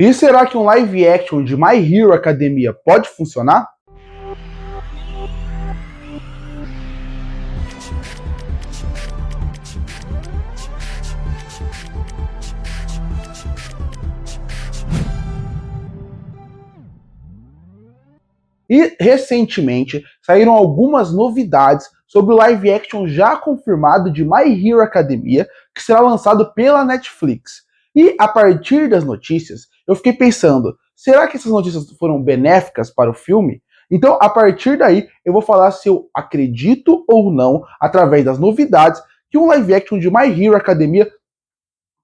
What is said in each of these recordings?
E será que um live action de My Hero Academia pode funcionar? E recentemente saíram algumas novidades sobre o live action já confirmado de My Hero Academia, que será lançado pela Netflix. E a partir das notícias, eu fiquei pensando, será que essas notícias foram benéficas para o filme? Então, a partir daí, eu vou falar se eu acredito ou não, através das novidades, que um live action de My Hero Academia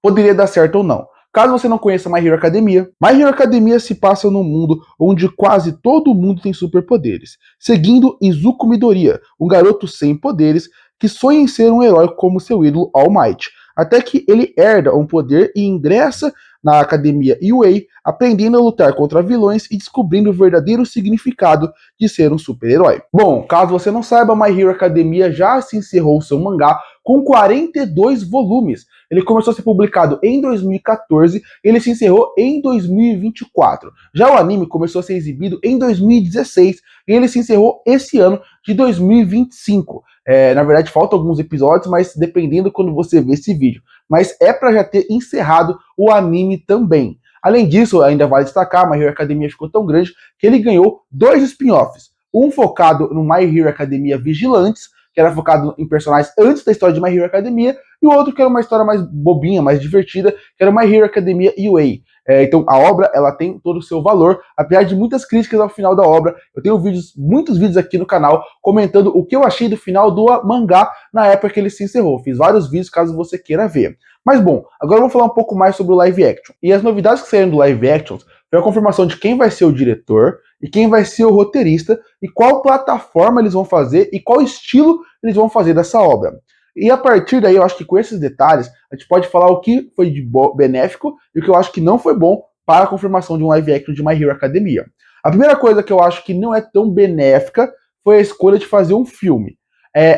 poderia dar certo ou não. Caso você não conheça My Hero Academia, My Hero Academia se passa num mundo onde quase todo mundo tem superpoderes, seguindo Izuku Midoriya, um garoto sem poderes que sonha em ser um herói como seu ídolo All Might, até que ele herda um poder e ingressa na Academia UA, aprendendo a lutar contra vilões e descobrindo o verdadeiro significado de ser um super-herói. Bom, caso você não saiba, My Hero Academia já se encerrou seu mangá com 42 volumes. Ele começou a ser publicado em 2014 e ele se encerrou em 2024. Já o anime começou a ser exibido em 2016 e ele se encerrou esse ano de 2025. Na verdade, faltam alguns episódios, mas dependendo quando você vê esse vídeo. Mas é para já ter encerrado o anime também. Além disso, ainda vale destacar, My Hero Academia ficou tão grande que ele ganhou 2 spin-offs. Um focado no My Hero Academia Vigilantes, que era focado em personagens antes da história de My Hero Academia, e o outro que era uma história mais bobinha, mais divertida, que era My Hero Academia UA. Então a obra ela tem todo o seu valor, apesar de muitas críticas ao final da obra. Eu tenho muitos vídeos aqui no canal comentando o que eu achei do final do mangá na época que ele se encerrou. Fiz vários vídeos caso você queira ver. Mas bom, agora eu vou falar um pouco mais sobre o live action. E as novidades que saíram do live action foi a confirmação de quem vai ser o diretor e quem vai ser o roteirista e qual plataforma eles vão fazer e qual estilo eles vão fazer dessa obra. E a partir daí, eu acho que com esses detalhes, a gente pode falar o que foi de benéfico e o que eu acho que não foi bom para a confirmação de um live action de My Hero Academia. A primeira coisa que eu acho que não é tão benéfica foi a escolha de fazer um filme.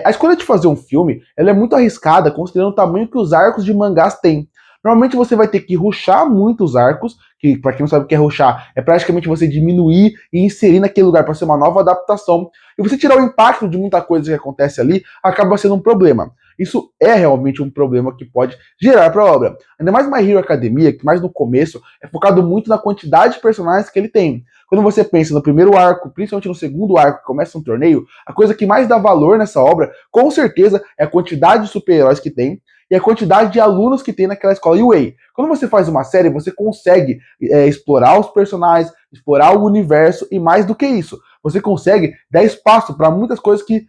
A escolha de fazer um filme ela é muito arriscada, considerando o tamanho que os arcos de mangás têm. Normalmente você vai ter que rushar muito os arcos, que para quem não sabe o que é rushar, é praticamente você diminuir e inserir naquele lugar para ser uma nova adaptação. E você tirar o impacto de muita coisa que acontece ali, acaba sendo um problema. Isso é realmente um problema que pode gerar para a obra. Ainda mais My Hero Academia, que mais no começo é focado muito na quantidade de personagens que ele tem. Quando você pensa no primeiro arco, principalmente no segundo arco, que começa um torneio, a coisa que mais dá valor nessa obra, com certeza, é a quantidade de super-heróis que tem e a quantidade de alunos que tem naquela escola UA. Quando você faz uma série, você consegue explorar os personagens, explorar o universo e mais do que isso, você consegue dar espaço para muitas coisas que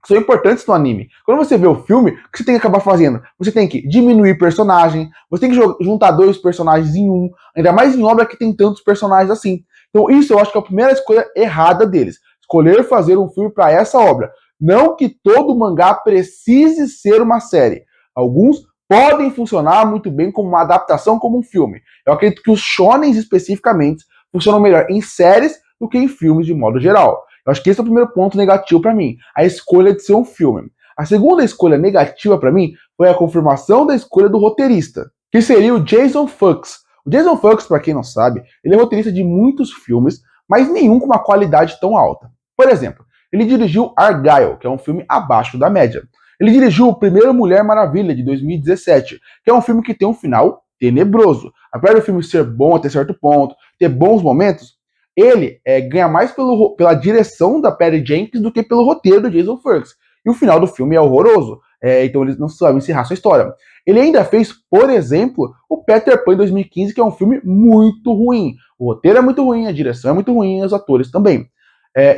são importantes no anime. Quando você vê o filme, o que você tem que acabar fazendo? Você tem que diminuir personagem, você tem que juntar 2 personagens em um, ainda mais em obra que tem tantos personagens assim. Então isso eu acho que é a primeira escolha errada deles. Escolher fazer um filme para essa obra. Não que todo mangá precise ser uma série. Alguns podem funcionar muito bem como uma adaptação, como um filme. Eu acredito que os shonens especificamente funcionam melhor em séries do que em filmes de modo geral. Eu acho que esse é o primeiro ponto negativo para mim, a escolha de ser um filme. A segunda escolha negativa para mim foi a confirmação da escolha do roteirista, que seria o Jason Fuchs. O Jason Fuchs, para quem não sabe, ele é roteirista de muitos filmes, mas nenhum com uma qualidade tão alta. Por exemplo, ele dirigiu Argylle, que é um filme abaixo da média. Ele dirigiu o primeiro Mulher Maravilha, de 2017, que é um filme que tem um final tenebroso. Apesar do filme ser bom até certo ponto, ter bons momentos, ele ganha mais pela direção da Patty Jenkins do que pelo roteiro do Jason Fuchs. E o final do filme é horroroso. Então eles não sabem encerrar sua história. Ele ainda fez, por exemplo, o Peter Pan em 2015, que é um filme muito ruim. O roteiro é muito ruim, a direção é muito ruim, e os atores também.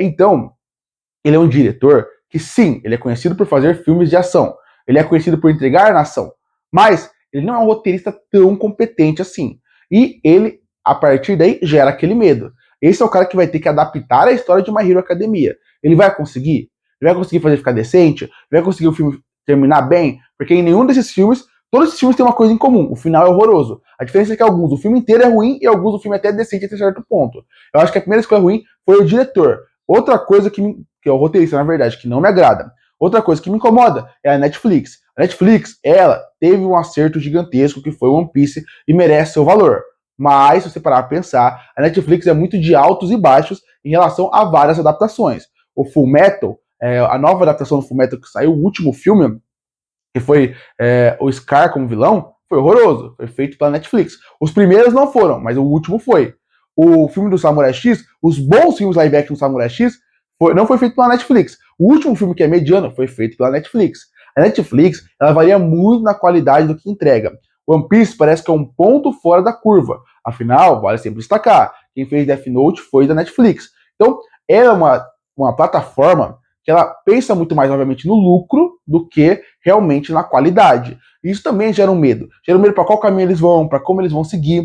Então, ele é um diretor que, sim, ele é conhecido por fazer filmes de ação. Ele é conhecido por entregar na ação. Mas ele não é um roteirista tão competente assim. E ele, a partir daí, gera aquele medo. Esse é o cara que vai ter que adaptar a história de My Hero Academia. Ele vai conseguir? Ele vai conseguir fazer ficar decente? Ele vai conseguir o filme terminar bem? Porque em nenhum desses filmes, todos esses filmes têm uma coisa em comum. O final é horroroso. A diferença é que alguns, o filme inteiro é ruim e alguns, o filme é até decente até certo ponto. Eu acho que a primeira escolha ruim foi o diretor. Outra coisa que é o roteirista, na verdade, que não me agrada. Outra coisa que me incomoda é a Netflix. A Netflix, ela teve um acerto gigantesco que foi One Piece e merece seu valor. Mas, se você parar pra pensar, a Netflix é muito de altos e baixos em relação a várias adaptações. O Fullmetal, a nova adaptação do Fullmetal que saiu, o último filme, que foi o Scar como vilão, foi horroroso. Foi feito pela Netflix. Os primeiros não foram, mas o último foi. O filme do Samurai X, os bons filmes live action do Samurai X, não foi feito pela Netflix. O último filme, que é mediano, foi feito pela Netflix. A Netflix, ela varia muito na qualidade do que entrega. One Piece parece que é um ponto fora da curva. Afinal, vale sempre destacar, quem fez Death Note foi da Netflix. Então, ela é uma plataforma que ela pensa muito mais, obviamente, no lucro do que realmente na qualidade. E isso também gera um medo. Gera um medo para qual caminho eles vão, para como eles vão seguir.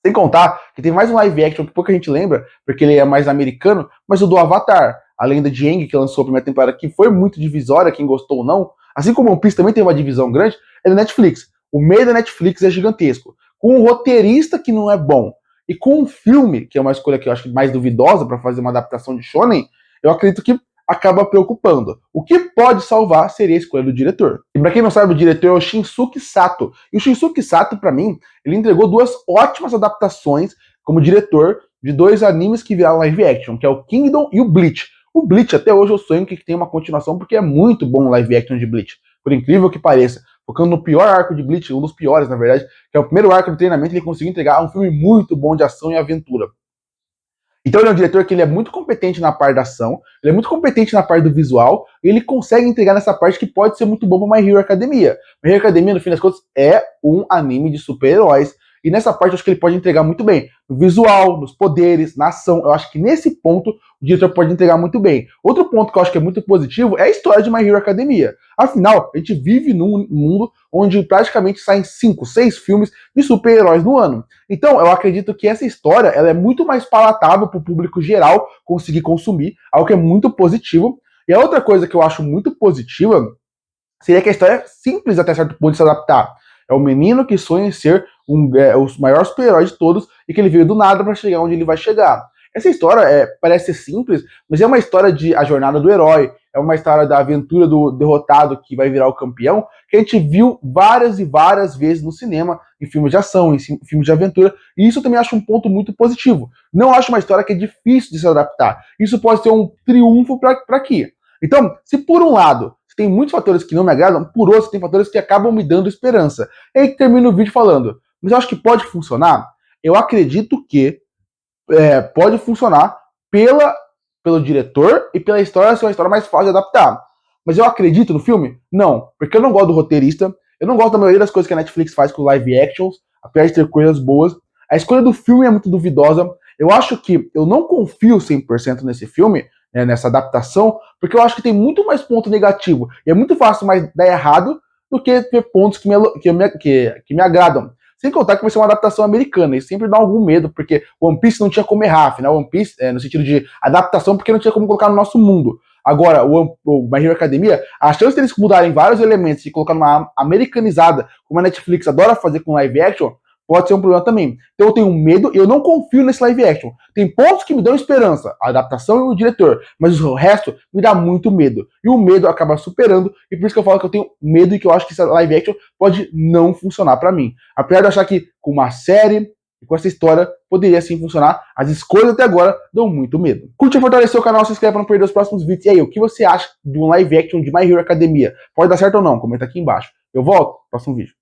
Sem contar que tem mais um live action que pouca gente lembra, porque ele é mais americano, mas o do Avatar, a lenda de Aang, que lançou a primeira temporada, que foi muito divisória, quem gostou ou não, assim como o One Piece também tem uma divisão grande, é da Netflix. O meio da Netflix é gigantesco. Com um roteirista que não é bom, e com um filme, que é uma escolha que eu acho mais duvidosa para fazer uma adaptação de Shonen, eu acredito que acaba preocupando. O que pode salvar seria a escolha do diretor. E para quem não sabe, o diretor é o Shinsuke Sato. E o Shinsuke Sato, para mim, ele entregou duas ótimas adaptações como diretor de dois animes que viraram live action, que é o Kingdom e o Bleach. O Bleach, até hoje, eu sonho que tem uma continuação, porque é muito bom o live action de Bleach. Por incrível que pareça. Focando no pior arco de Bleach, um dos piores, na verdade, que é o primeiro arco do treinamento, ele conseguiu entregar um filme muito bom de ação e aventura. Então ele é um diretor que ele é muito competente na parte da ação, ele é muito competente na parte do visual, e ele consegue entregar nessa parte que pode ser muito bom para My Hero Academia. My Hero Academia, no fim das contas, é um anime de super-heróis, e nessa parte eu acho que ele pode entregar muito bem. No visual, nos poderes, na ação, eu acho que nesse ponto o diretor pode entregar muito bem. Outro ponto que eu acho que é muito positivo é a história de My Hero Academia. Afinal, a gente vive num mundo onde praticamente saem 5, 6 filmes de super-heróis no ano. Então, eu acredito que essa história ela é muito mais palatável para o público geral conseguir consumir, algo que é muito positivo. E a outra coisa que eu acho muito positiva seria que a história é simples até certo ponto de se adaptar. É o menino que sonha em ser o maior super-herói de todos e que ele veio do nada para chegar onde ele vai chegar. Essa história parece ser simples, mas é uma história de a jornada do herói, é uma história da aventura do derrotado que vai virar o campeão, que a gente viu várias e várias vezes no cinema, em filmes de ação, em filmes de aventura, e isso eu também acho um ponto muito positivo. Não acho uma história que é difícil de se adaptar. Isso pode ser um triunfo para aqui. Então, se por um lado tem muitos fatores que não me agradam, por outro tem fatores que acabam me dando esperança. E aí termino o vídeo falando, mas eu acho que pode funcionar? Eu acredito que pode funcionar pelo diretor e pela história ser uma história mais fácil de adaptar. Mas eu acredito no filme? Não, porque eu não gosto do roteirista, eu não gosto da maioria das coisas que a Netflix faz com live actions, apesar de ter coisas boas. A escolha do filme é muito duvidosa. Eu acho que eu não confio 100% nesse filme, nessa adaptação, porque eu acho que tem muito mais ponto negativo. E é muito fácil mais dar errado do que ter pontos que me agradam. Sem contar que vai ser uma adaptação americana, e sempre dá algum medo, porque One Piece não tinha como errar, afinal, One Piece, no sentido de adaptação, porque não tinha como colocar no nosso mundo. Agora, o My Hero Academia, a chance deles mudarem vários elementos e colocar numa americanizada, como a Netflix adora fazer com live action, pode ser um problema também. Então eu tenho medo e eu não confio nesse live action. Tem pontos que me dão esperança, a adaptação e o diretor, mas o resto me dá muito medo. E o medo acaba superando, e por isso que eu falo que eu tenho medo e que eu acho que essa live action pode não funcionar para mim. Apesar de eu achar que com uma série, com essa história, poderia sim funcionar, as escolhas até agora dão muito medo. Curte e fortalecer o canal, se inscreve para não perder os próximos vídeos. E aí, o que você acha de um live action de My Hero Academia? Pode dar certo ou não? Comenta aqui embaixo. Eu volto no próximo vídeo.